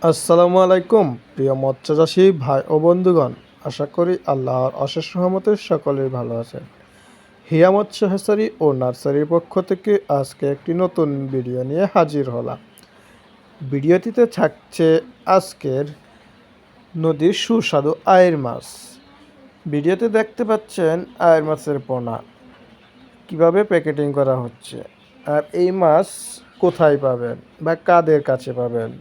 আসসালামু আলাইকুম প্রিয় মৎস্যচাষী ভাই ও বন্ধুগণ, আশা করি আল্লাহর অশেষ রহমতে সকলেই ভালো আছেন। হিয়া মৎস্য হ্যাচারি ও নার্সারির পক্ষ থেকে আজকে একটি নতুন ভিডিও নিয়ে হাজির হলাম। ভিডিওটিতে থাকছে আজকের নদীর সুস্বাদু আয়ের মাছ। ভিডিওতে দেখতে পাচ্ছেন আয়ের মাছের পোনা কিভাবে প্যাকেটিং করা হচ্ছে, আর এই মাছ কোথায় পাবেন বা কাদের কাছে পাবেন।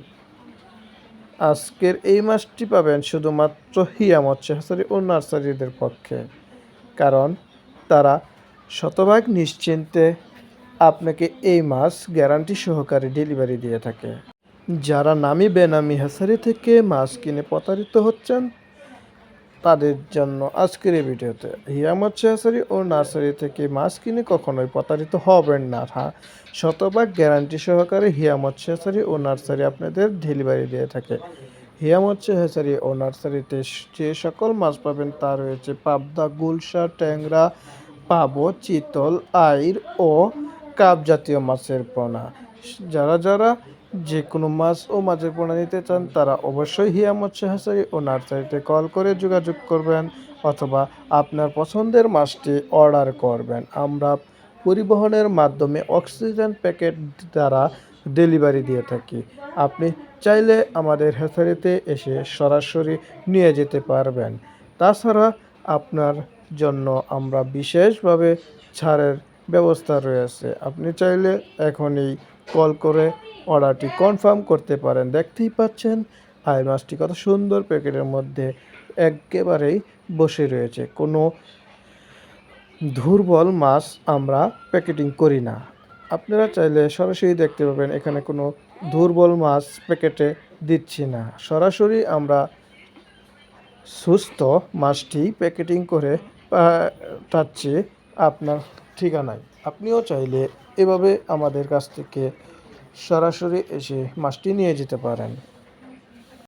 আজকের এই মাছটি পাবেন শুধুমাত্র হিয়া মৎস্য হ্যাচারি ও নার্সারিদের পক্ষে, কারণ তারা শতভাগ নিশ্চিন্তে আপনাকে এই মাছ গ্যারান্টি সহকারে ডেলিভারি দিয়ে থাকে। যারা নামি বেনামি হ্যাচারি থেকে মাছ কিনে প্রতারিত হচ্ছেন, তাদের জন্য আজকের এই ভিডিওতে হিয়া মৎস্য হ্যাচারি ও নার্সারি থেকে মাছ কিনে কখনোই প্রতারিত হবেন না। হ্যাঁ, শতভাগ গ্যারান্টি সহকারে হিয়া মৎস্য হ্যাচারি ও নার্সারি আপনাদের ডেলিভারি দিয়ে থাকে। হিয়া মৎস্য হ্যাচারি ও নার্সারিতে যে সকল মাছ পাবেন তা রয়েছে পাবদা, গুলশা, ট্যাংরা, পাবো, চিতল, আইর ও কাপ জাতীয় মাছের পোনা। যারা যে কোনো মাছ ও মাছের পোনা নিতে চান তারা অবশ্যই হিয়া মৎস্য হ্যাচারি ও নার্সারিতে কল করে যোগাযোগ করবেন, অথবা আপনার পছন্দের মাছটি অর্ডার করবেন। আমরা পরিবহনের মাধ্যমে অক্সিজেন প্যাকেট দ্বারা ডেলিভারি দিয়ে থাকি। আপনি চাইলে আমাদের হ্যাচারিতে এসে সরাসরি নিয়ে যেতে পারবেন। তাছাড়া আপনার জন্য আমরা বিশেষভাবে ছাড়ের ব্যবস্থা রয়েছে। আপনি চাইলে এখনই কল করে অর্ডারটি কনফার্ম করতে পারেন। দেখতেই পাচ্ছেন আই মাছটি কত সুন্দর প্যাকেটের মধ্যে একেবারেই বসে রয়েছে। কোনো দুর্বল মাছ আমরা প্যাকেটিং করি না। আপনারা চাইলে সরাসরি দেখতে পাবেন, এখানে কোনো দুর্বল মাছ প্যাকেটে দিচ্ছি না। সরাসরি আমরা সুস্থ মাছটি প্যাকেটিং করে পাঠাচ্ছি আপনার ঠিকানায়। আপনিও চাইলে এভাবে আমাদের কাছ থেকে সরাসরি এসে মাছটি নিয়ে যেতে পারেন।